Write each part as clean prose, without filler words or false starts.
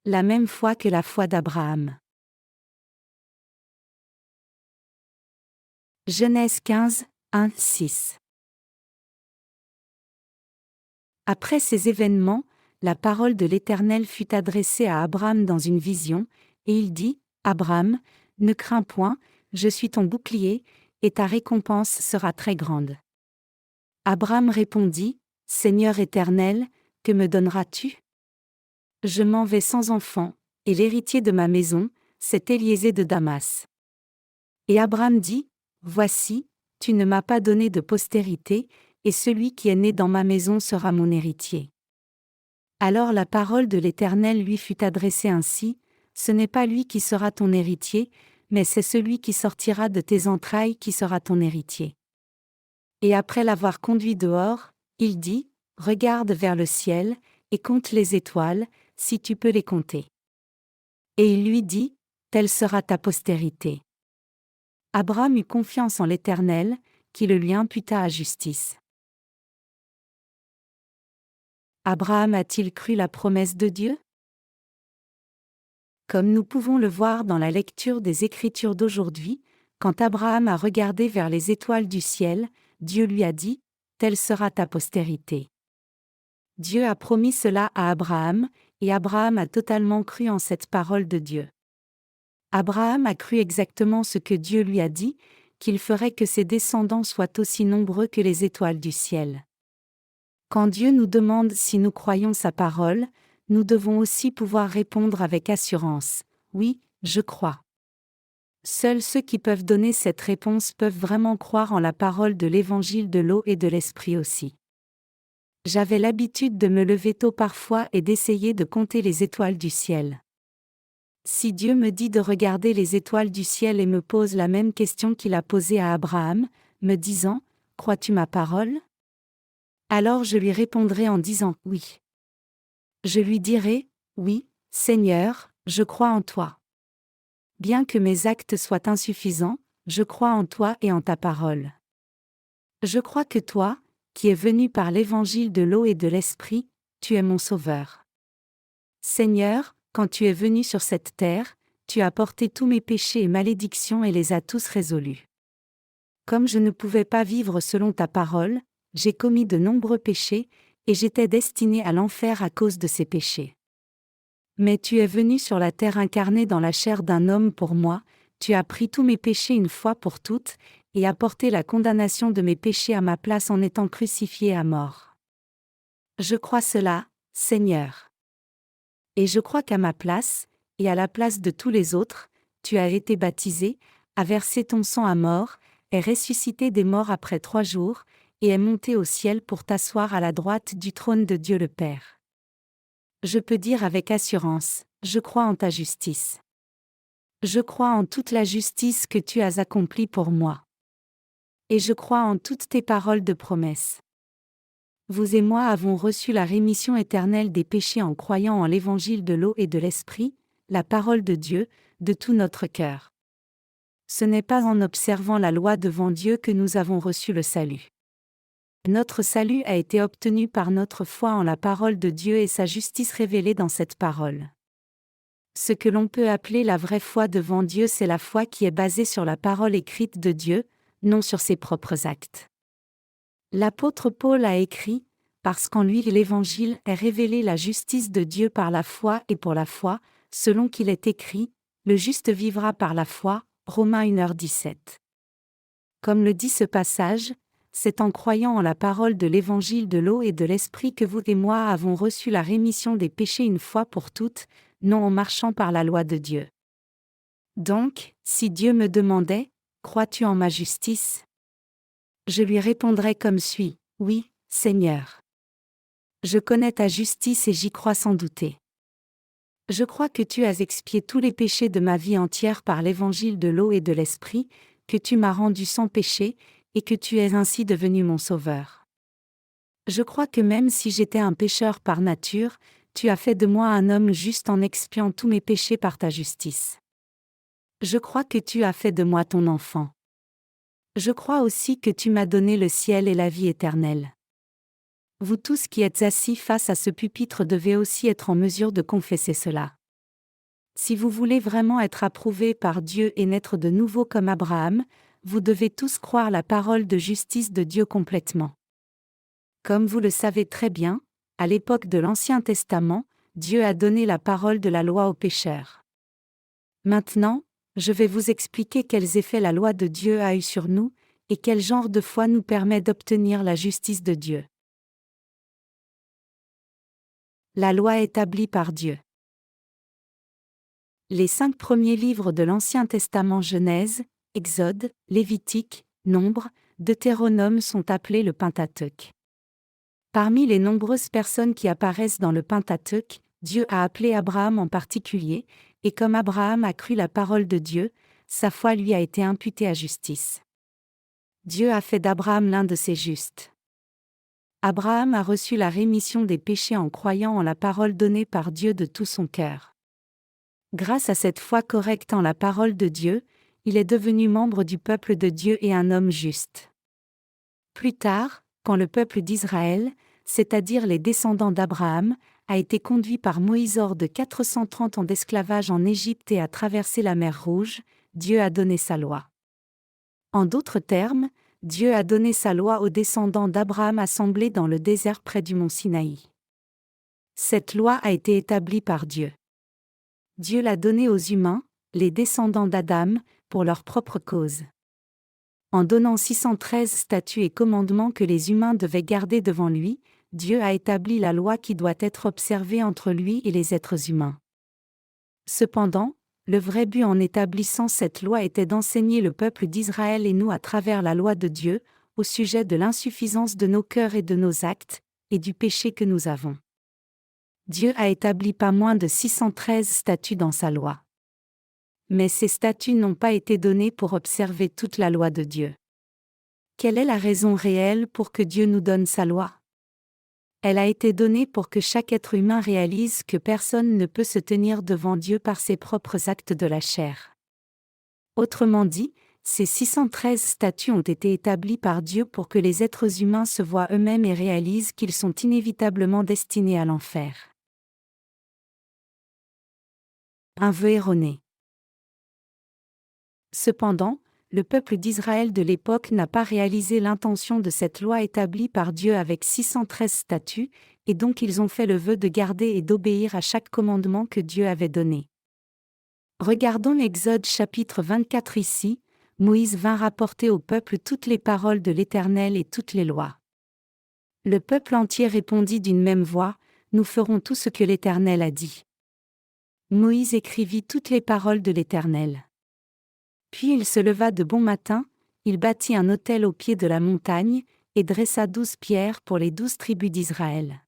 La même foi que la foi d'Abraham. Genèse 15, 1-6. Après ces événements, la parole de l'Éternel fut adressée à Abraham dans une vision, et il dit, « Abraham, ne crains point, je suis ton bouclier, et ta récompense sera très grande. » Abraham répondit, « Seigneur Éternel, que me donneras-tu ? Je m'en vais sans enfant, et l'héritier de ma maison, c'est Éliézer de Damas. » Et Abraham dit, « Voici, tu ne m'as pas donné de postérité, et celui qui est né dans ma maison sera mon héritier. » Alors la parole de l'Éternel lui fut adressée ainsi, « Ce n'est pas lui qui sera ton héritier, mais c'est celui qui sortira de tes entrailles qui sera ton héritier. » Et après l'avoir conduit dehors, il dit, « Regarde vers le ciel, et compte les étoiles, si tu peux les compter. » Et il lui dit, « Telle sera ta postérité. » Abraham eut confiance en l'Éternel, qui le lui imputa à justice. Abraham a-t-il cru la promesse de Dieu? Comme nous pouvons le voir dans la lecture des Écritures d'aujourd'hui, quand Abraham a regardé vers les étoiles du ciel, Dieu lui a dit, « Telle sera ta postérité. » Dieu a promis cela à Abraham, et Abraham a totalement cru en cette parole de Dieu. Abraham a cru exactement ce que Dieu lui a dit, qu'il ferait que ses descendants soient aussi nombreux que les étoiles du ciel. Quand Dieu nous demande si nous croyons sa parole, nous devons aussi pouvoir répondre avec assurance, « Oui, je crois. » Seuls ceux qui peuvent donner cette réponse peuvent vraiment croire en la parole de l'évangile de l'eau et de l'esprit aussi. J'avais l'habitude de me lever tôt parfois et d'essayer de compter les étoiles du ciel. Si Dieu me dit de regarder les étoiles du ciel et me pose la même question qu'il a posée à Abraham, me disant, « Crois-tu ma parole ? » Alors je lui répondrai en disant « Oui. » Je lui dirai, « Oui, Seigneur, je crois en toi. Bien que mes actes soient insuffisants, je crois en toi et en ta parole. Je crois que toi, qui es venu par l'évangile de l'eau et de l'esprit, tu es mon sauveur. Seigneur, quand tu es venu sur cette terre, tu as porté tous mes péchés et malédictions et les as tous résolus. Comme je ne pouvais pas vivre selon ta parole, j'ai commis de nombreux péchés, et j'étais destiné à l'enfer à cause de ces péchés. Mais tu es venu sur la terre incarné dans la chair d'un homme pour moi, tu as pris tous mes péchés une fois pour toutes, et as porté la condamnation de mes péchés à ma place en étant crucifié à mort. Je crois cela, Seigneur. Et je crois qu'à ma place, et à la place de tous les autres, tu as été baptisé, as versé ton sang à mort, es ressuscité des morts après 3 jours, et es monté au ciel pour t'asseoir à la droite du trône de Dieu le Père. Je peux dire avec assurance, je crois en ta justice. Je crois en toute la justice que tu as accomplie pour moi. Et je crois en toutes tes paroles de promesse. Vous et moi avons reçu la rémission éternelle des péchés en croyant en l'évangile de l'eau et de l'esprit, la parole de Dieu, de tout notre cœur. Ce n'est pas en observant la loi devant Dieu que nous avons reçu le salut. Notre salut a été obtenu par notre foi en la parole de Dieu et sa justice révélée dans cette parole. Ce que l'on peut appeler la vraie foi devant Dieu, c'est la foi qui est basée sur la parole écrite de Dieu, non sur ses propres actes. L'apôtre Paul a écrit, « Parce qu'en lui l'Évangile est révélé la justice de Dieu par la foi et pour la foi, selon qu'il est écrit, le juste vivra par la foi. » Romains 1h17. Comme le dit ce passage, c'est en croyant en la parole de l'Évangile de l'eau et de l'Esprit que vous et moi avons reçu la rémission des péchés une fois pour toutes, non en marchant par la loi de Dieu. Donc, si Dieu me demandait, « Crois-tu en ma justice ?» Je lui répondrais comme suit, « Oui, Seigneur. Je connais ta justice et j'y crois sans douter. Je crois que tu as expié tous les péchés de ma vie entière par l'évangile de l'eau et de l'esprit, que tu m'as rendu sans péché, et que tu es ainsi devenu mon sauveur. Je crois que même si j'étais un pécheur par nature, tu as fait de moi un homme juste en expiant tous mes péchés par ta justice. Je crois que tu as fait de moi ton enfant. Je crois aussi que tu m'as donné le ciel et la vie éternelle. Vous tous qui êtes assis face à ce pupitre devez aussi être en mesure de confesser cela. Si vous voulez vraiment être approuvé par Dieu et naître de nouveau comme Abraham, vous devez tous croire la parole de justice de Dieu complètement. Comme vous le savez très bien, à l'époque de l'Ancien Testament, Dieu a donné la parole de la loi aux pécheurs. Maintenant, je vais vous expliquer quels effets la loi de Dieu a eu sur nous, et quel genre de foi nous permet d'obtenir la justice de Dieu. La loi établie par Dieu. Les 5 premiers livres de l'Ancien Testament Genèse, Exode, Lévitique, Nombre, Deutéronome sont appelés le Pentateuque. Parmi les nombreuses personnes qui apparaissent dans le Pentateuque, Dieu a appelé Abraham en particulier, et comme Abraham a cru la parole de Dieu, sa foi lui a été imputée à justice. Dieu a fait d'Abraham l'un de ses justes. Abraham a reçu la rémission des péchés en croyant en la parole donnée par Dieu de tout son cœur. Grâce à cette foi correcte en la parole de Dieu, il est devenu membre du peuple de Dieu et un homme juste. Plus tard, quand le peuple d'Israël, c'est-à-dire les descendants d'Abraham, a été conduit par Moïse hors de 430 ans d'esclavage en Égypte et a traversé la mer Rouge, Dieu a donné sa loi. En d'autres termes, Dieu a donné sa loi aux descendants d'Abraham assemblés dans le désert près du mont Sinaï. Cette loi a été établie par Dieu. Dieu l'a donnée aux humains, les descendants d'Adam, pour leur propre cause. En donnant 613 statuts et commandements que les humains devaient garder devant lui, Dieu a établi la loi qui doit être observée entre lui et les êtres humains. Cependant, le vrai but en établissant cette loi était d'enseigner le peuple d'Israël et nous à travers la loi de Dieu, au sujet de l'insuffisance de nos cœurs et de nos actes, et du péché que nous avons. Dieu a établi pas moins de 613 statuts dans sa loi. Mais ces statuts n'ont pas été donnés pour observer toute la loi de Dieu. Quelle est la raison réelle pour que Dieu nous donne sa loi ? Elle a été donnée pour que chaque être humain réalise que personne ne peut se tenir devant Dieu par ses propres actes de la chair. Autrement dit, ces 613 statuts ont été établis par Dieu pour que les êtres humains se voient eux-mêmes et réalisent qu'ils sont inévitablement destinés à l'enfer. Un vœu erroné. Cependant, le peuple d'Israël de l'époque n'a pas réalisé l'intention de cette loi établie par Dieu avec 613 statuts, et donc ils ont fait le vœu de garder et d'obéir à chaque commandement que Dieu avait donné. Regardons l'Exode chapitre 24 ici, Moïse vint rapporter au peuple toutes les paroles de l'Éternel et toutes les lois. Le peuple entier répondit d'une même voix, « Nous ferons tout ce que l'Éternel a dit. » Moïse écrivit toutes les paroles de l'Éternel. Puis il se leva de bon matin, il bâtit un autel au pied de la montagne, et dressa 12 pierres pour les 12 tribus d'Israël.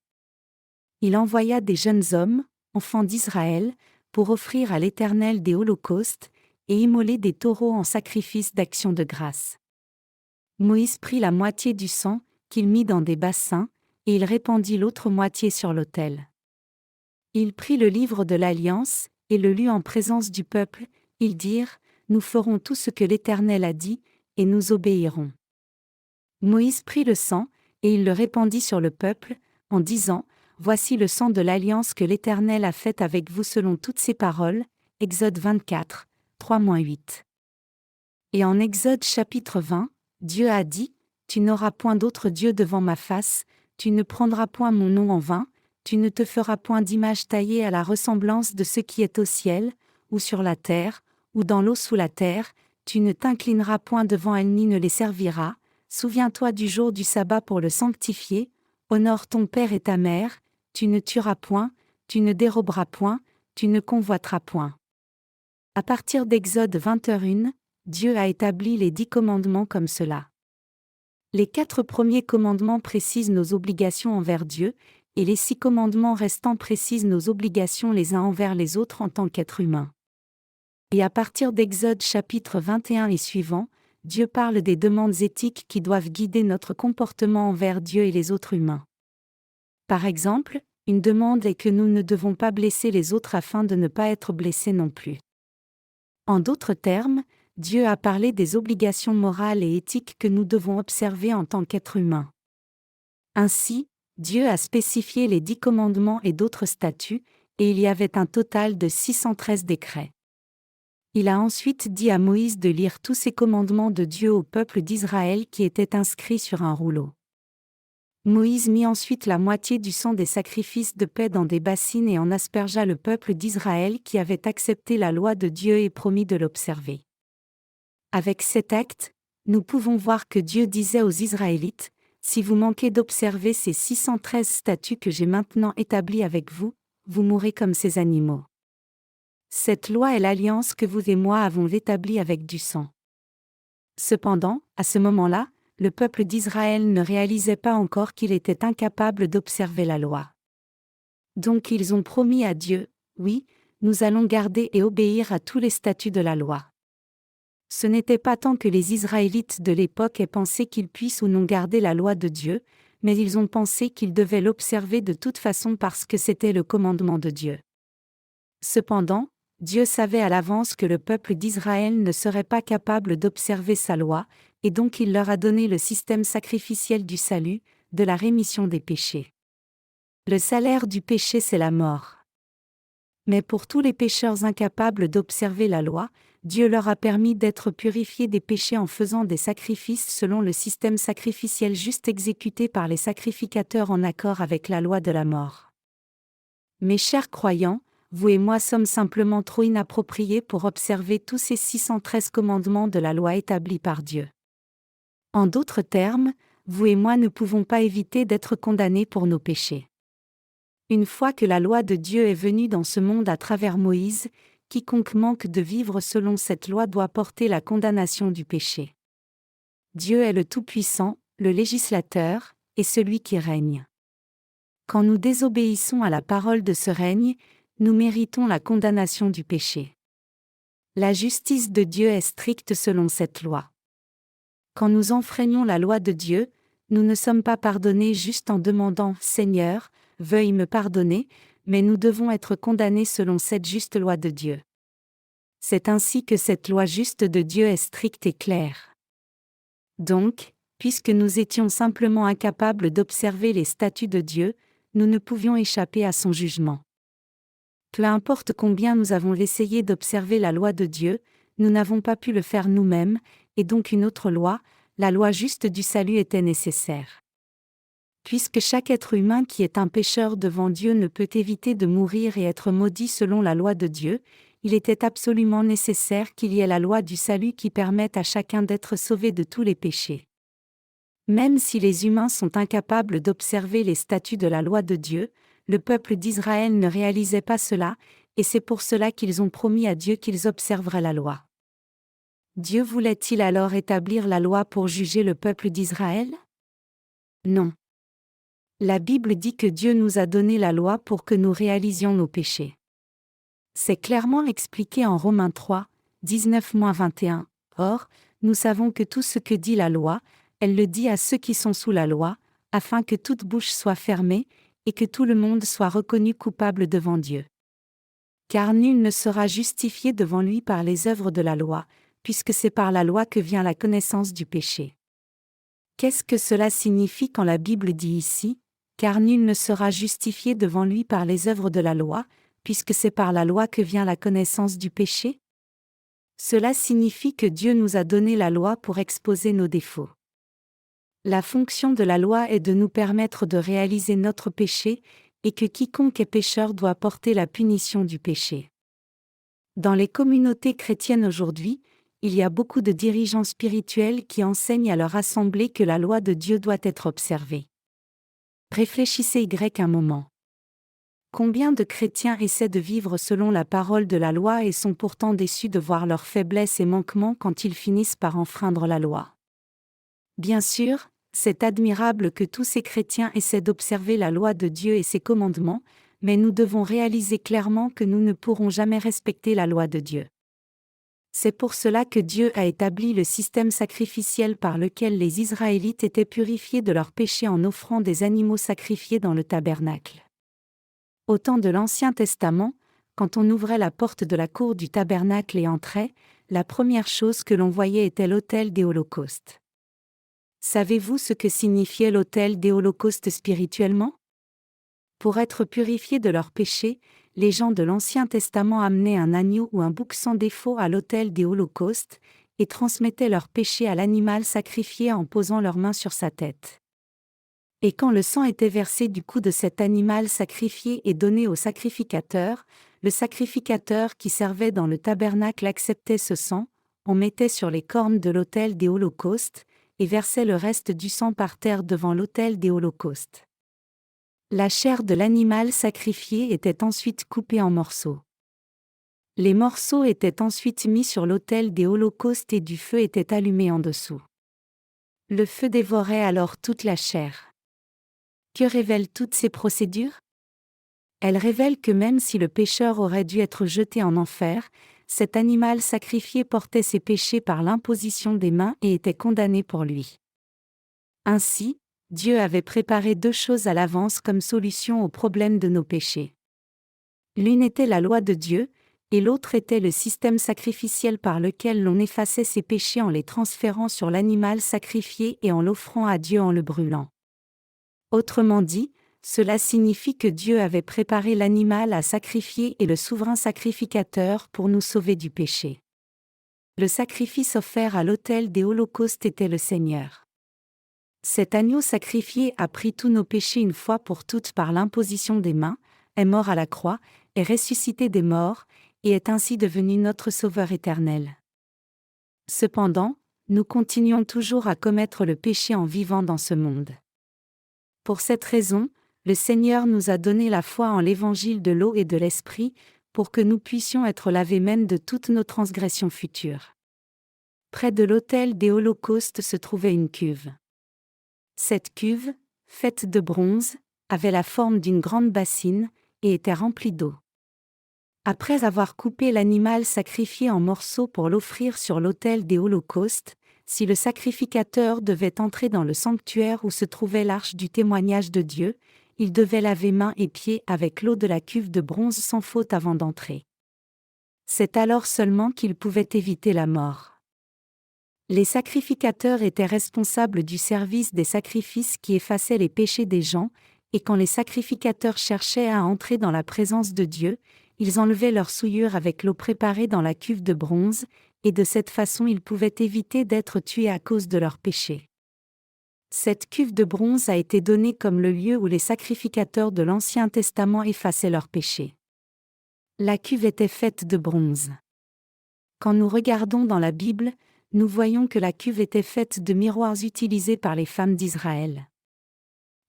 Il envoya des jeunes hommes, enfants d'Israël, pour offrir à l'Éternel des holocaustes, et immoler des taureaux en sacrifice d'action de grâce. Moïse prit la moitié du sang, qu'il mit dans des bassins, et il répandit l'autre moitié sur l'autel. Il prit le livre de l'Alliance, et le lut en présence du peuple, ils dirent, « Nous ferons tout ce que l'Éternel a dit, et nous obéirons. » Moïse prit le sang, et il le répandit sur le peuple, en disant, « Voici le sang de l'alliance que l'Éternel a faite avec vous selon toutes ses paroles. » Exode 24, 3-8. Et en Exode chapitre 20, Dieu a dit, « Tu n'auras point d'autre Dieu devant ma face, tu ne prendras point mon nom en vain, tu ne te feras point d'image taillée à la ressemblance de ce qui est au ciel, ou sur la terre, ou dans l'eau sous la terre, tu ne t'inclineras point devant elles ni ne les serviras, souviens-toi du jour du sabbat pour le sanctifier, honore ton père et ta mère, tu ne tueras point, tu ne déroberas point, tu ne convoiteras point. » À partir d'Exode 21, Dieu a établi les 10 commandements comme cela. Les 4 premiers commandements précisent nos obligations envers Dieu, et les 6 commandements restants précisent nos obligations les uns envers les autres en tant qu'êtres humains. Et à partir d'Exode chapitre 21 et suivants, Dieu parle des demandes éthiques qui doivent guider notre comportement envers Dieu et les autres humains. Par exemple, une demande est que nous ne devons pas blesser les autres afin de ne pas être blessés non plus. En d'autres termes, Dieu a parlé des obligations morales et éthiques que nous devons observer en tant qu'êtres humains. Ainsi, Dieu a spécifié les 10 commandements et d'autres statuts, et il y avait un total de 613 décrets. Il a ensuite dit à Moïse de lire tous ces commandements de Dieu au peuple d'Israël qui étaient inscrits sur un rouleau. Moïse mit ensuite la moitié du sang des sacrifices de paix dans des bassines et en aspergea le peuple d'Israël qui avait accepté la loi de Dieu et promis de l'observer. Avec cet acte, nous pouvons voir que Dieu disait aux Israélites, « Si vous manquez d'observer ces 613 statuts que j'ai maintenant établis avec vous, vous mourrez comme ces animaux. » Cette loi est l'alliance que vous et moi avons établie avec du sang. Cependant, à ce moment-là, le peuple d'Israël ne réalisait pas encore qu'il était incapable d'observer la loi. Donc ils ont promis à Dieu, « Oui, nous allons garder et obéir à tous les statuts de la loi. » Ce n'était pas tant que les Israélites de l'époque aient pensé qu'ils puissent ou non garder la loi de Dieu, mais ils ont pensé qu'ils devaient l'observer de toute façon parce que c'était le commandement de Dieu. Cependant, Dieu savait à l'avance que le peuple d'Israël ne serait pas capable d'observer sa loi, et donc il leur a donné le système sacrificiel du salut, de la rémission des péchés. Le salaire du péché, c'est la mort. Mais pour tous les pécheurs incapables d'observer la loi, Dieu leur a permis d'être purifiés des péchés en faisant des sacrifices selon le système sacrificiel juste exécuté par les sacrificateurs en accord avec la loi de la mort. Mes chers croyants, vous et moi sommes simplement trop inappropriés pour observer tous ces 613 commandements de la loi établis par Dieu. En d'autres termes, vous et moi ne pouvons pas éviter d'être condamnés pour nos péchés. Une fois que la loi de Dieu est venue dans ce monde à travers Moïse, quiconque manque de vivre selon cette loi doit porter la condamnation du péché. Dieu est le Tout-Puissant, le législateur, et celui qui règne. Quand nous désobéissons à la parole de ce règne, nous méritons la condamnation du péché. La justice de Dieu est stricte selon cette loi. Quand nous enfreignons la loi de Dieu, nous ne sommes pas pardonnés juste en demandant « Seigneur, veuille me pardonner », mais nous devons être condamnés selon cette juste loi de Dieu. C'est ainsi que cette loi juste de Dieu est stricte et claire. Donc, puisque nous étions simplement incapables d'observer les statuts de Dieu, nous ne pouvions échapper à son jugement. Peu importe combien nous avons essayé d'observer la loi de Dieu, nous n'avons pas pu le faire nous-mêmes, et donc une autre loi, la loi juste du salut était nécessaire. Puisque chaque être humain qui est un pécheur devant Dieu ne peut éviter de mourir et être maudit selon la loi de Dieu, il était absolument nécessaire qu'il y ait la loi du salut qui permette à chacun d'être sauvé de tous les péchés. Même si les humains sont incapables d'observer les statuts de la loi de Dieu, le peuple d'Israël ne réalisait pas cela, et c'est pour cela qu'ils ont promis à Dieu qu'ils observeraient la loi. Dieu voulait-il alors établir la loi pour juger le peuple d'Israël? Non. La Bible dit que Dieu nous a donné la loi pour que nous réalisions nos péchés. C'est clairement expliqué en Romains 3, 19-21. Or, nous savons que tout ce que dit la loi, elle le dit à ceux qui sont sous la loi, afin que toute bouche soit fermée, et que tout le monde soit reconnu coupable devant Dieu. Car nul ne sera justifié devant lui par les œuvres de la loi, puisque c'est par la loi que vient la connaissance du péché. Qu'est-ce que cela signifie quand la Bible dit ici ? Car nul ne sera justifié devant lui par les œuvres de la loi, puisque c'est par la loi que vient la connaissance du péché ? Cela signifie que Dieu nous a donné la loi pour exposer nos défauts. La fonction de la loi est de nous permettre de réaliser notre péché, et que quiconque est pécheur doit porter la punition du péché. Dans les communautés chrétiennes aujourd'hui, il y a beaucoup de dirigeants spirituels qui enseignent à leur assemblée que la loi de Dieu doit être observée. Réfléchissez un moment. Combien de chrétiens essaient de vivre selon la parole de la loi et sont pourtant déçus de voir leurs faiblesses et manquements quand ils finissent par enfreindre la loi? Bien sûr, c'est admirable que tous ces chrétiens essaient d'observer la loi de Dieu et ses commandements, mais nous devons réaliser clairement que nous ne pourrons jamais respecter la loi de Dieu. C'est pour cela que Dieu a établi le système sacrificiel par lequel les Israélites étaient purifiés de leurs péchés en offrant des animaux sacrifiés dans le tabernacle. Au temps de l'Ancien Testament, quand on ouvrait la porte de la cour du tabernacle et entrait, la première chose que l'on voyait était l'autel des holocaustes. Savez-vous ce que signifiait l'autel des holocaustes spirituellement ? Pour être purifiés de leurs péchés, les gens de l'Ancien Testament amenaient un agneau ou un bouc sans défaut à l'autel des holocaustes, et transmettaient leurs péchés à l'animal sacrifié en posant leurs mains sur sa tête. Et quand le sang était versé du cou de cet animal sacrifié et donné au sacrificateur, le sacrificateur qui servait dans le tabernacle acceptait ce sang, on mettait sur les cornes de l'autel des holocaustes, et versait le reste du sang par terre devant l'autel des holocaustes. La chair de l'animal sacrifié était ensuite coupée en morceaux. Les morceaux étaient ensuite mis sur l'autel des holocaustes et du feu était allumé en dessous. Le feu dévorait alors toute la chair. Que révèlent toutes ces procédures? Elles révèlent que même si le pécheur aurait dû être jeté en enfer, cet animal sacrifié portait ses péchés par l'imposition des mains et était condamné pour lui. Ainsi, Dieu avait préparé deux choses à l'avance comme solution au problème de nos péchés. L'une était la loi de Dieu, et l'autre était le système sacrificiel par lequel l'on effaçait ses péchés en les transférant sur l'animal sacrifié et en l'offrant à Dieu en le brûlant. Autrement dit, cela signifie que Dieu avait préparé l'animal à sacrifier et le souverain sacrificateur pour nous sauver du péché. Le sacrifice offert à l'autel des holocaustes était le Seigneur. Cet agneau sacrifié a pris tous nos péchés une fois pour toutes par l'imposition des mains, est mort à la croix, est ressuscité des morts, et est ainsi devenu notre Sauveur éternel. Cependant, nous continuons toujours à commettre le péché en vivant dans ce monde. Pour cette raison, le Seigneur nous a donné la foi en l'évangile de l'eau et de l'esprit, pour que nous puissions être lavés même de toutes nos transgressions futures. Près de l'autel des holocaustes se trouvait une cuve. Cette cuve, faite de bronze, avait la forme d'une grande bassine, et était remplie d'eau. Après avoir coupé l'animal sacrifié en morceaux pour l'offrir sur l'autel des holocaustes, si le sacrificateur devait entrer dans le sanctuaire où se trouvait l'arche du témoignage de Dieu, il devait laver mains et pieds avec l'eau de la cuve de bronze sans faute avant d'entrer. C'est alors seulement qu'il pouvait éviter la mort. Les sacrificateurs étaient responsables du service des sacrifices qui effaçaient les péchés des gens, et quand les sacrificateurs cherchaient à entrer dans la présence de Dieu, ils enlevaient leur souillure avec l'eau préparée dans la cuve de bronze, et de cette façon ils pouvaient éviter d'être tués à cause de leurs péchés. Cette cuve de bronze a été donnée comme le lieu où les sacrificateurs de l'Ancien Testament effaçaient leurs péchés. La cuve était faite de bronze. Quand nous regardons dans la Bible, nous voyons que la cuve était faite de miroirs utilisés par les femmes d'Israël.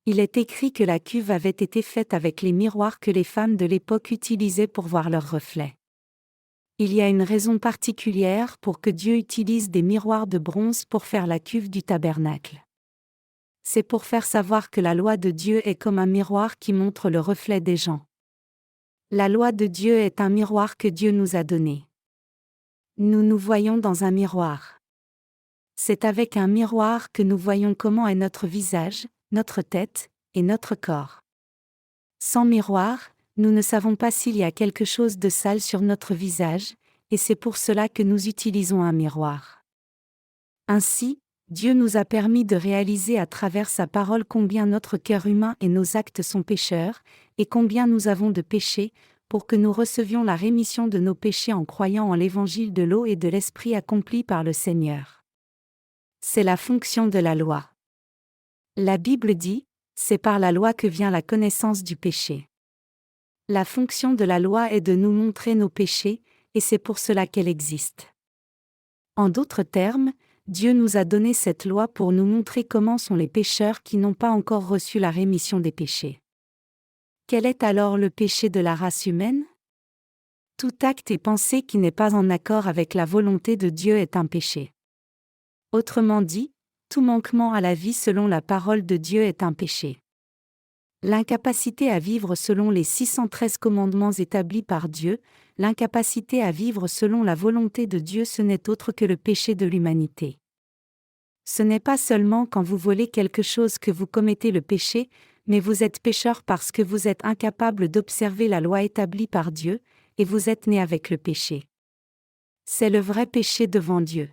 Il est écrit que la cuve avait été faite avec les miroirs que les femmes de l'époque utilisaient pour voir leurs reflets. Il y a une raison particulière pour que Dieu utilise des miroirs de bronze pour faire la cuve du tabernacle. C'est pour faire savoir que la loi de Dieu est comme un miroir qui montre le reflet des gens. La loi de Dieu est un miroir que Dieu nous a donné. Nous nous voyons dans un miroir. C'est avec un miroir que nous voyons comment est notre visage, notre tête, et notre corps. Sans miroir, nous ne savons pas s'il y a quelque chose de sale sur notre visage, et c'est pour cela que nous utilisons un miroir. Ainsi, Dieu nous a permis de réaliser à travers sa parole combien notre cœur humain et nos actes sont pécheurs, et combien nous avons de péchés, pour que nous recevions la rémission de nos péchés en croyant en l'évangile de l'eau et de l'esprit accompli par le Seigneur. C'est la fonction de la loi. La Bible dit, c'est par la loi que vient la connaissance du péché. La fonction de la loi est de nous montrer nos péchés, et c'est pour cela qu'elle existe. En d'autres termes, Dieu nous a donné cette loi pour nous montrer comment sont les pécheurs qui n'ont pas encore reçu la rémission des péchés. Quel est alors le péché de la race humaine? Tout acte et pensée qui n'est pas en accord avec la volonté de Dieu est un péché. Autrement dit, tout manquement à la vie selon la parole de Dieu est un péché. L'incapacité à vivre selon les 613 commandements établis par Dieu, l'incapacité à vivre selon la volonté de Dieu, ce n'est autre que le péché de l'humanité. Ce n'est pas seulement quand vous volez quelque chose que vous commettez le péché, mais vous êtes pécheur parce que vous êtes incapable d'observer la loi établie par Dieu, et vous êtes né avec le péché. C'est le vrai péché devant Dieu.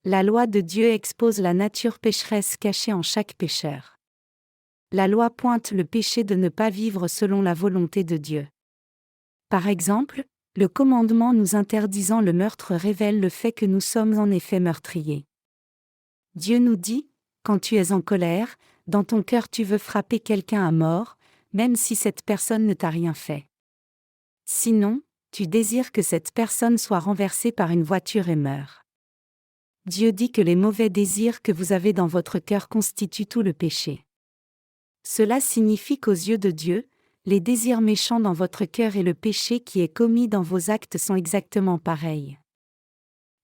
La loi de Dieu expose la nature pécheresse cachée en chaque pécheur. La loi pointe le péché de ne pas vivre selon la volonté de Dieu. Par exemple, le commandement nous interdisant le meurtre révèle le fait que nous sommes en effet meurtriers. Dieu nous dit, quand tu es en colère, dans ton cœur tu veux frapper quelqu'un à mort, même si cette personne ne t'a rien fait. Sinon, tu désires que cette personne soit renversée par une voiture et meure. Dieu dit que les mauvais désirs que vous avez dans votre cœur constituent tout le péché. Cela signifie qu'aux yeux de Dieu, les désirs méchants dans votre cœur et le péché qui est commis dans vos actes sont exactement pareils.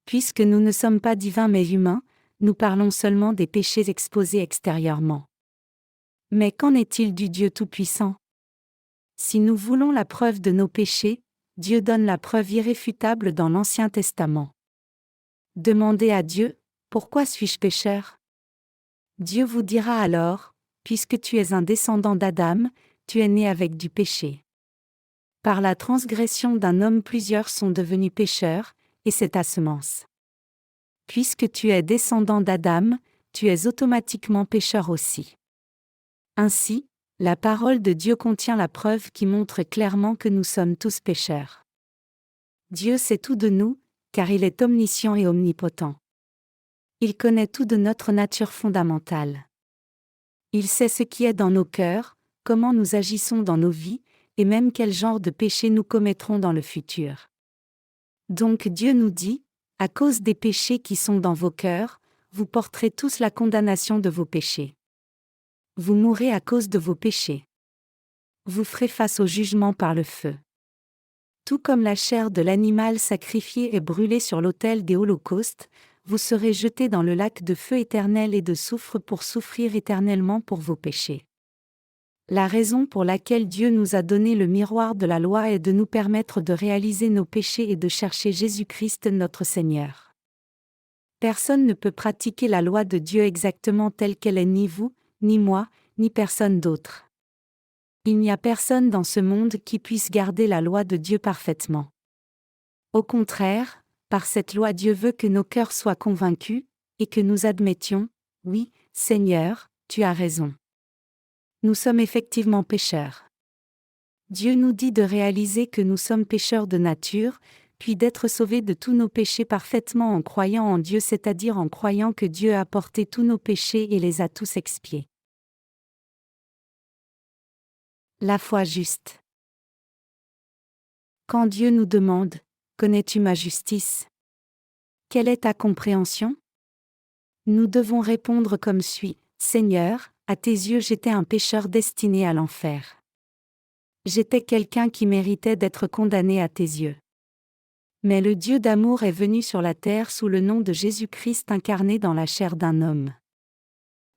Puisque nous ne sommes pas divins mais humains, nous parlons seulement des péchés exposés extérieurement. Mais qu'en est-il du Dieu Tout-Puissant ? Si nous voulons la preuve de nos péchés, Dieu donne la preuve irréfutable dans l'Ancien Testament. Demandez à Dieu, pourquoi suis-je pécheur ? Dieu vous dira alors, puisque tu es un descendant d'Adam, tu es né avec du péché. Par la transgression d'un homme plusieurs sont devenus pécheurs, et c'est ta semence. Puisque tu es descendant d'Adam, tu es automatiquement pécheur aussi. Ainsi, la parole de Dieu contient la preuve qui montre clairement que nous sommes tous pécheurs. Dieu sait tout de nous, car il est omniscient et omnipotent. Il connaît tout de notre nature fondamentale. Il sait ce qui est dans nos cœurs, comment nous agissons dans nos vies, et même quel genre de péché nous commettrons dans le futur. Donc Dieu nous dit, à cause des péchés qui sont dans vos cœurs, vous porterez tous la condamnation de vos péchés. Vous mourrez à cause de vos péchés. Vous ferez face au jugement par le feu. Tout comme la chair de l'animal sacrifié est brûlée sur l'autel des holocaustes, vous serez jetés dans le lac de feu éternel et de soufre pour souffrir éternellement pour vos péchés. La raison pour laquelle Dieu nous a donné le miroir de la loi est de nous permettre de réaliser nos péchés et de chercher Jésus-Christ notre Seigneur. Personne ne peut pratiquer la loi de Dieu exactement telle qu'elle est, ni vous, ni moi, ni personne d'autre. Il n'y a personne dans ce monde qui puisse garder la loi de Dieu parfaitement. Au contraire, par cette loi Dieu veut que nos cœurs soient convaincus, et que nous admettions, oui, Seigneur, tu as raison. Nous sommes effectivement pécheurs. Dieu nous dit de réaliser que nous sommes pécheurs de nature, puis d'être sauvés de tous nos péchés parfaitement en croyant en Dieu, c'est-à-dire en croyant que Dieu a porté tous nos péchés et les a tous expiés. La foi juste. Quand Dieu nous demande « Connais-tu ma justice ?» Quelle est ta compréhension ? Nous devons répondre comme suit : Seigneur, à tes yeux j'étais un pécheur destiné à l'enfer. J'étais quelqu'un qui méritait d'être condamné à tes yeux. Mais le Dieu d'amour est venu sur la terre sous le nom de Jésus-Christ incarné dans la chair d'un homme.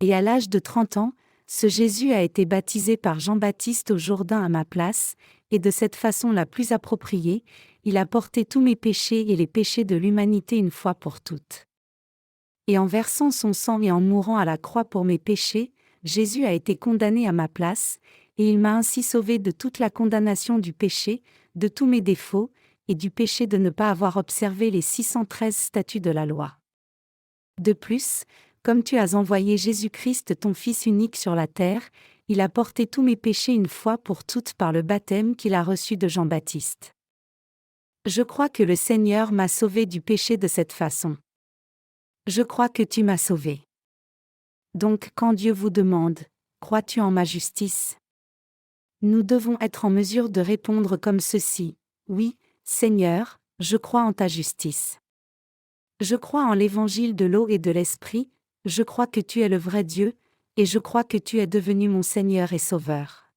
Et à l'âge de 30 ans, ce Jésus a été baptisé par Jean-Baptiste au Jourdain à ma place, et de cette façon la plus appropriée, il a porté tous mes péchés et les péchés de l'humanité une fois pour toutes. Et en versant son sang et en mourant à la croix pour mes péchés, Jésus a été condamné à ma place, et il m'a ainsi sauvé de toute la condamnation du péché, de tous mes défauts, et du péché de ne pas avoir observé les 613 statuts de la loi. De plus, comme tu as envoyé Jésus-Christ ton Fils unique sur la terre, il a porté tous mes péchés une fois pour toutes par le baptême qu'il a reçu de Jean-Baptiste. Je crois que le Seigneur m'a sauvé du péché de cette façon. Je crois que tu m'as sauvé. Donc quand Dieu vous demande « Crois-tu en ma justice ?» Nous devons être en mesure de répondre comme ceci : « Oui, Seigneur, je crois en ta justice. Je crois en l'évangile de l'eau et de l'esprit, je crois que tu es le vrai Dieu, et je crois que tu es devenu mon Seigneur et Sauveur. »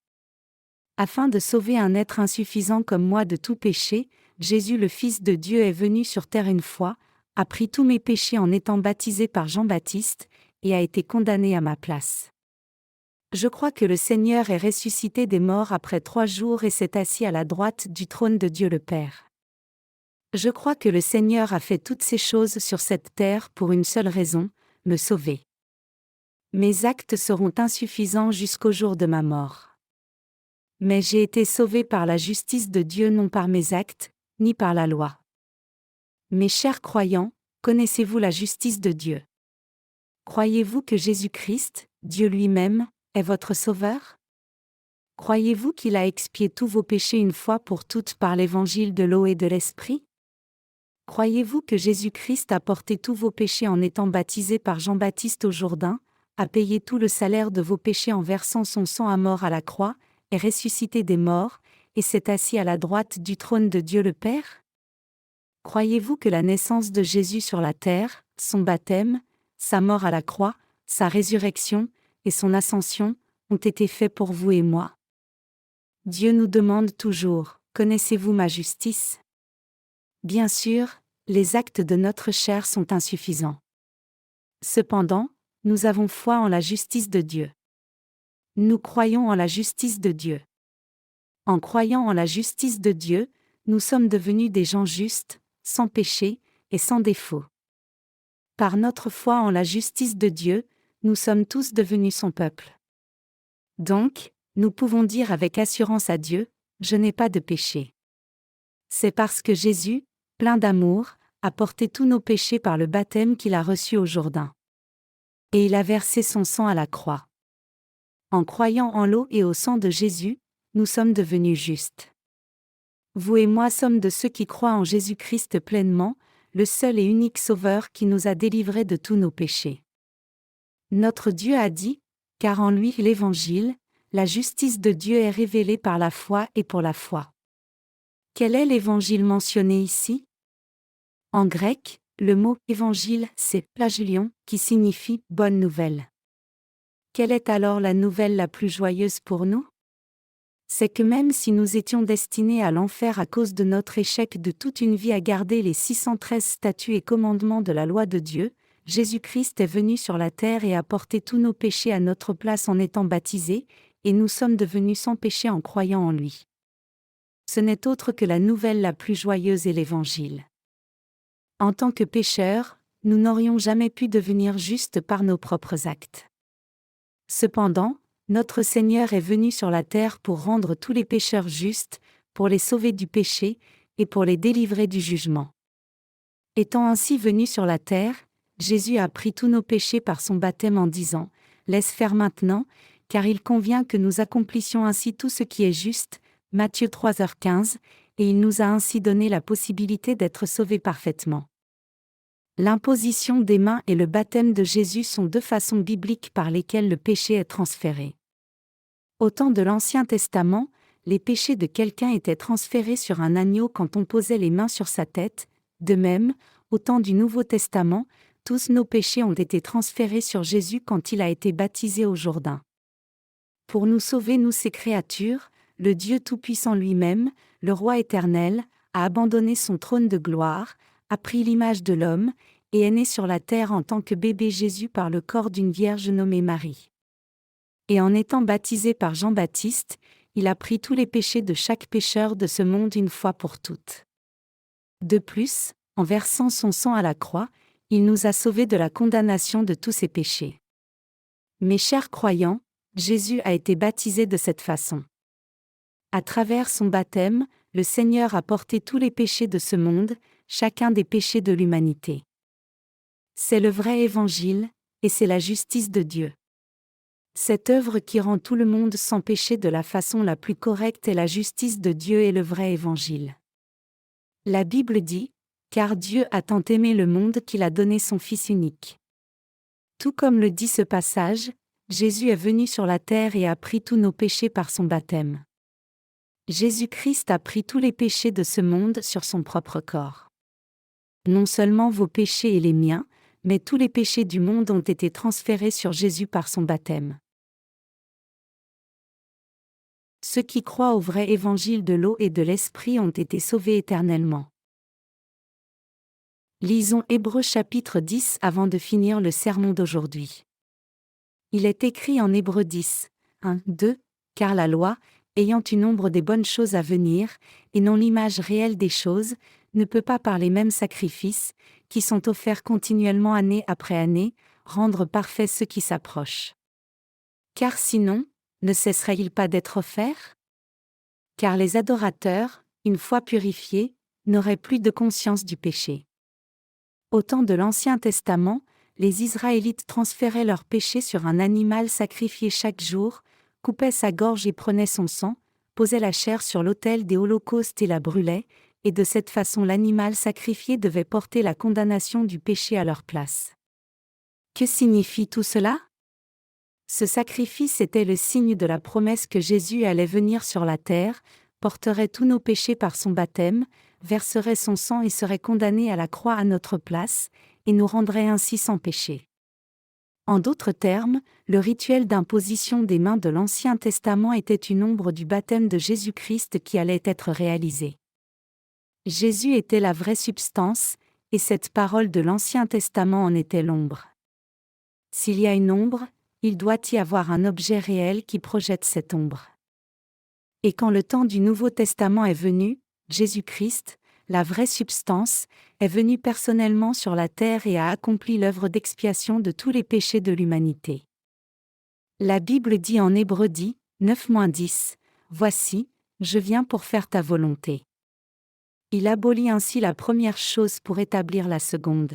Afin de sauver un être insuffisant comme moi de tout péché, Jésus le Fils de Dieu est venu sur terre une fois, a pris tous mes péchés en étant baptisé par Jean-Baptiste, et a été condamné à ma place. Je crois que le Seigneur est ressuscité des morts après 3 jours et s'est assis à la droite du trône de Dieu le Père. Je crois que le Seigneur a fait toutes ces choses sur cette terre pour une seule raison, me sauver. Mes actes seront insuffisants jusqu'au jour de ma mort. Mais j'ai été sauvé par la justice de Dieu, non par mes actes, ni par la loi. Mes chers croyants, connaissez-vous la justice de Dieu ? Croyez-vous que Jésus-Christ, Dieu lui-même, est votre Sauveur ? Croyez-vous qu'il a expié tous vos péchés une fois pour toutes par l'évangile de l'eau et de l'esprit? Croyez-vous que Jésus-Christ a porté tous vos péchés en étant baptisé par Jean-Baptiste au Jourdain, a payé tout le salaire de vos péchés en versant son sang à mort à la croix, est ressuscité des morts, et s'est assis à la droite du trône de Dieu le Père? Croyez-vous que la naissance de Jésus sur la terre, son baptême, sa mort à la croix, sa résurrection, et son ascension, ont été faits pour vous et moi? Dieu nous demande toujours, « Connaissez-vous ma justice ?» Bien sûr, les actes de notre chair sont insuffisants. Cependant, nous avons foi en la justice de Dieu. Nous croyons en la justice de Dieu. En croyant en la justice de Dieu, nous sommes devenus des gens justes, sans péché et sans défaut. Par notre foi en la justice de Dieu, nous sommes tous devenus son peuple. Donc, nous pouvons dire avec assurance à Dieu, « Je n'ai pas de péché ». C'est parce que Jésus, plein d'amour, a porté tous nos péchés par le baptême qu'il a reçu au Jourdain. Et il a versé son sang à la croix. En croyant en l'eau et au sang de Jésus, nous sommes devenus justes. Vous et moi sommes de ceux qui croient en Jésus-Christ pleinement, le seul et unique Sauveur qui nous a délivrés de tous nos péchés. Notre Dieu a dit, car en lui l'Évangile, la justice de Dieu est révélée par la foi et pour la foi. Quel est l'Évangile mentionné ici? En grec, le mot « évangile » c'est « plagelion » qui signifie « bonne nouvelle ». Quelle est alors la nouvelle la plus joyeuse pour nous? C'est que même si nous étions destinés à l'enfer à cause de notre échec de toute une vie à garder les 613 statuts et commandements de la loi de Dieu, Jésus-Christ est venu sur la terre et a porté tous nos péchés à notre place en étant baptisé, et nous sommes devenus sans péché en croyant en lui. Ce n'est autre que la nouvelle la plus joyeuse est l'Évangile. En tant que pécheurs, nous n'aurions jamais pu devenir justes par nos propres actes. Cependant, notre Seigneur est venu sur la terre pour rendre tous les pécheurs justes, pour les sauver du péché, et pour les délivrer du jugement. Étant ainsi venu sur la terre, Jésus a pris tous nos péchés par son baptême en disant, « Laisse faire maintenant, car il convient que nous accomplissions ainsi tout ce qui est juste. » Matthieu 3h15, et il nous a ainsi donné la possibilité d'être sauvés parfaitement. L'imposition des mains et le baptême de Jésus sont deux façons bibliques par lesquelles le péché est transféré. Au temps de l'Ancien Testament, les péchés de quelqu'un étaient transférés sur un agneau quand on posait les mains sur sa tête. De même, au temps du Nouveau Testament, tous nos péchés ont été transférés sur Jésus quand il a été baptisé au Jourdain. Pour nous sauver, nous ses créatures, le Dieu Tout-Puissant lui-même, le Roi éternel, a abandonné son trône de gloire, a pris l'image de l'homme, et est né sur la terre en tant que bébé Jésus par le corps d'une vierge nommée Marie. Et en étant baptisé par Jean-Baptiste, il a pris tous les péchés de chaque pécheur de ce monde une fois pour toutes. De plus, en versant son sang à la croix, il nous a sauvés de la condamnation de tous ses péchés. Mes chers croyants, Jésus a été baptisé de cette façon. À travers son baptême, le Seigneur a porté tous les péchés de ce monde, chacun des péchés de l'humanité. C'est le vrai évangile, et c'est la justice de Dieu. Cette œuvre qui rend tout le monde sans péché de la façon la plus correcte est la justice de Dieu et le vrai évangile. La Bible dit, « Car Dieu a tant aimé le monde qu'il a donné son Fils unique. » Tout comme le dit ce passage, Jésus est venu sur la terre et a pris tous nos péchés par son baptême. Jésus-Christ a pris tous les péchés de ce monde sur son propre corps. Non seulement vos péchés et les miens, mais tous les péchés du monde ont été transférés sur Jésus par son baptême. Ceux qui croient au vrai évangile de l'eau et de l'esprit ont été sauvés éternellement. Lisons Hébreux chapitre 10 avant de finir le sermon d'aujourd'hui. Il est écrit en Hébreux 10, 1, 2, « Car la loi, ayant une ombre des bonnes choses à venir, et non l'image réelle des choses, ne peut pas par les mêmes sacrifices, qui sont offerts continuellement année après année, rendre parfaits ceux qui s'approchent. Car sinon, ne cesserait-il pas d'être offert? Car les adorateurs, une fois purifiés, n'auraient plus de conscience du péché. » Au temps de l'Ancien Testament, les Israélites transféraient leurs péchés sur un animal sacrifié chaque jour, coupait sa gorge et prenait son sang, posait la chair sur l'autel des holocaustes et la brûlait, et de cette façon l'animal sacrifié devait porter la condamnation du péché à leur place. Que signifie tout cela? Ce sacrifice était le signe de la promesse que Jésus allait venir sur la terre, porterait tous nos péchés par son baptême, verserait son sang et serait condamné à la croix à notre place, et nous rendrait ainsi sans péché. En d'autres termes, le rituel d'imposition des mains de l'Ancien Testament était une ombre du baptême de Jésus-Christ qui allait être réalisé. Jésus était la vraie substance, et cette parole de l'Ancien Testament en était l'ombre. S'il y a une ombre, il doit y avoir un objet réel qui projette cette ombre. Et quand le temps du Nouveau Testament est venu, Jésus-Christ, la vraie substance, est venu personnellement sur la terre et a accompli l'œuvre d'expiation de tous les péchés de l'humanité. La Bible dit en Hébreux 9-10, « Voici, je viens pour faire ta volonté. » Il abolit ainsi la première chose pour établir la seconde.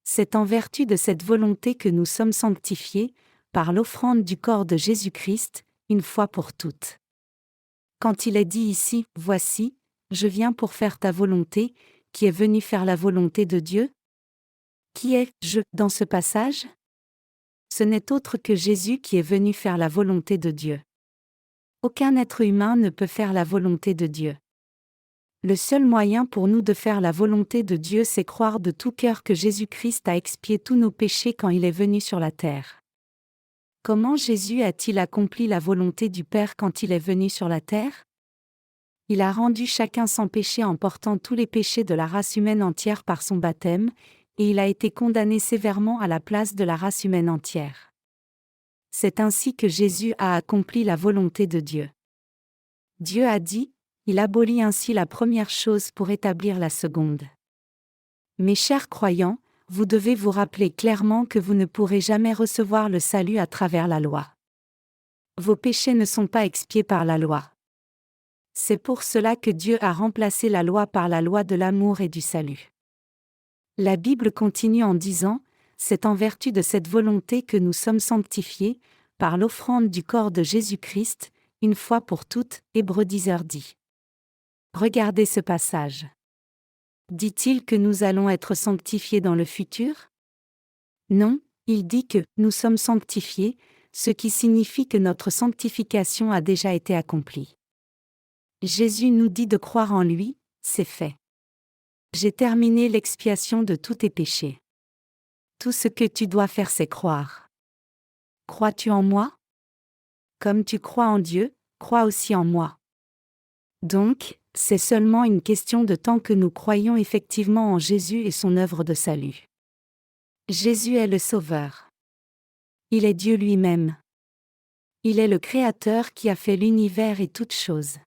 C'est en vertu de cette volonté que nous sommes sanctifiés, par l'offrande du corps de Jésus-Christ, une fois pour toutes. Quand il est dit ici, « Voici, je viens pour faire ta volonté », qui est venu faire la volonté de Dieu? Qui est « je » dans ce passage? Ce n'est autre que Jésus qui est venu faire la volonté de Dieu. Aucun être humain ne peut faire la volonté de Dieu. Le seul moyen pour nous de faire la volonté de Dieu, c'est croire de tout cœur que Jésus-Christ a expié tous nos péchés quand il est venu sur la terre. Comment Jésus a-t-il accompli la volonté du Père quand il est venu sur la terre? Il a rendu chacun sans péché en portant tous les péchés de la race humaine entière par son baptême, et il a été condamné sévèrement à la place de la race humaine entière. C'est ainsi que Jésus a accompli la volonté de Dieu. Dieu a dit, il abolit ainsi la première chose pour établir la seconde. Mes chers croyants, vous devez vous rappeler clairement que vous ne pourrez jamais recevoir le salut à travers la loi. Vos péchés ne sont pas expiés par la loi. C'est pour cela que Dieu a remplacé la loi par la loi de l'amour et du salut. La Bible continue en disant, c'est en vertu de cette volonté que nous sommes sanctifiés, par l'offrande du corps de Jésus-Christ, une fois pour toutes, Hébreux 10 dit. Regardez ce passage. Dit-il que nous allons être sanctifiés dans le futur? Non, il dit que nous sommes sanctifiés, ce qui signifie que notre sanctification a déjà été accomplie. Jésus nous dit de croire en lui, c'est fait. J'ai terminé l'expiation de tous tes péchés. Tout ce que tu dois faire, c'est croire. Crois-tu en moi? Comme tu crois en Dieu, crois aussi en moi. Donc, c'est seulement une question de temps que nous croyons effectivement en Jésus et son œuvre de salut. Jésus est le Sauveur. Il est Dieu lui-même. Il est le Créateur qui a fait l'univers et toutes choses.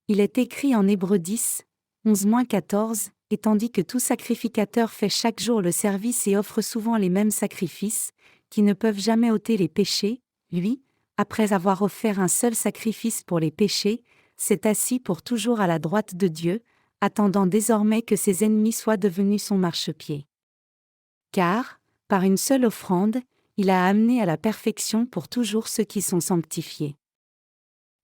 Il est écrit en Hébreux 11-14, et tandis que tout sacrificateur fait chaque jour le service et offre souvent les mêmes sacrifices, qui ne peuvent jamais ôter les péchés, lui, après avoir offert un seul sacrifice pour les péchés, s'est assis pour toujours à la droite de Dieu, attendant désormais que ses ennemis soient devenus son marchepied. Car, par une seule offrande, il a amené à la perfection pour toujours ceux qui sont sanctifiés.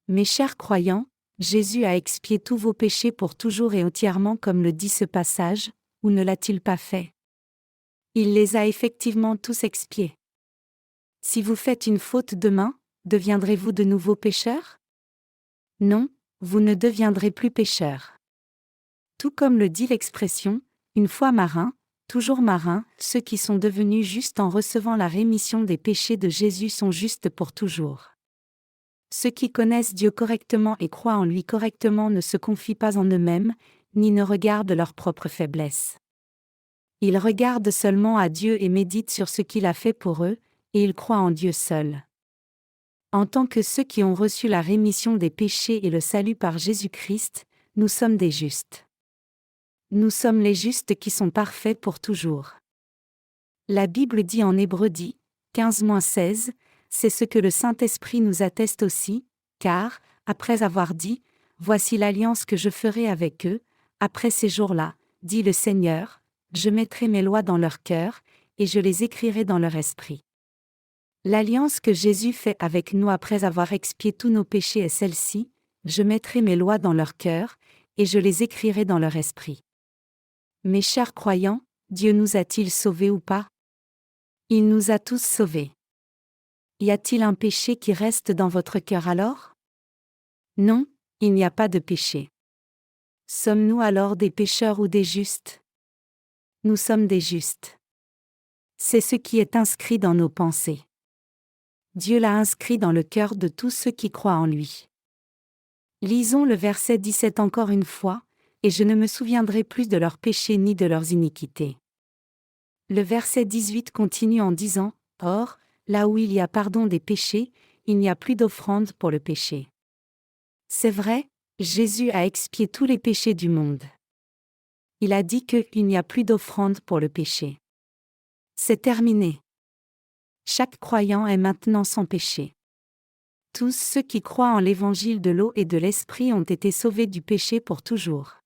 Mes chers croyants, Jésus a expié tous vos péchés pour toujours et entièrement comme le dit ce passage, ou ne l'a-t-il pas fait? Il les a effectivement tous expiés. Si vous faites une faute demain, deviendrez-vous de nouveau pécheurs? Non, vous ne deviendrez plus pécheurs. Tout comme le dit l'expression, une fois marin, toujours marin, ceux qui sont devenus justes en recevant la rémission des péchés de Jésus sont justes pour toujours. Ceux qui connaissent Dieu correctement et croient en lui correctement ne se confient pas en eux-mêmes, ni ne regardent leur propre faiblesse. Ils regardent seulement à Dieu et méditent sur ce qu'il a fait pour eux, et ils croient en Dieu seul. En tant que ceux qui ont reçu la rémission des péchés et le salut par Jésus-Christ, nous sommes des justes. Nous sommes les justes qui sont parfaits pour toujours. La Bible dit en Hébreux 15-16, c'est ce que le Saint-Esprit nous atteste aussi, car, après avoir dit, « Voici l'alliance que je ferai avec eux, après ces jours-là, dit le Seigneur, je mettrai mes lois dans leur cœur, et je les écrirai dans leur esprit. » L'alliance que Jésus fait avec nous après avoir expié tous nos péchés est celle-ci: je mettrai mes lois dans leur cœur, et je les écrirai dans leur esprit. Mes chers croyants, Dieu nous a-t-il sauvés ou pas? Il nous a tous sauvés. Y a-t-il un péché qui reste dans votre cœur alors? Non, il n'y a pas de péché. Sommes-nous alors des pécheurs ou des justes? Nous sommes des justes. C'est ce qui est inscrit dans nos pensées. Dieu l'a inscrit dans le cœur de tous ceux qui croient en lui. Lisons le verset 17 encore une fois: « Et je ne me souviendrai plus de leurs péchés ni de leurs iniquités. » Le verset 18 continue en disant: « Or, là où il y a pardon des péchés, il n'y a plus d'offrande pour le péché. » C'est vrai, Jésus a expié tous les péchés du monde. Il a dit qu'il n'y a plus d'offrande pour le péché. C'est terminé. Chaque croyant est maintenant sans péché. Tous ceux qui croient en l'évangile de l'eau et de l'esprit ont été sauvés du péché pour toujours.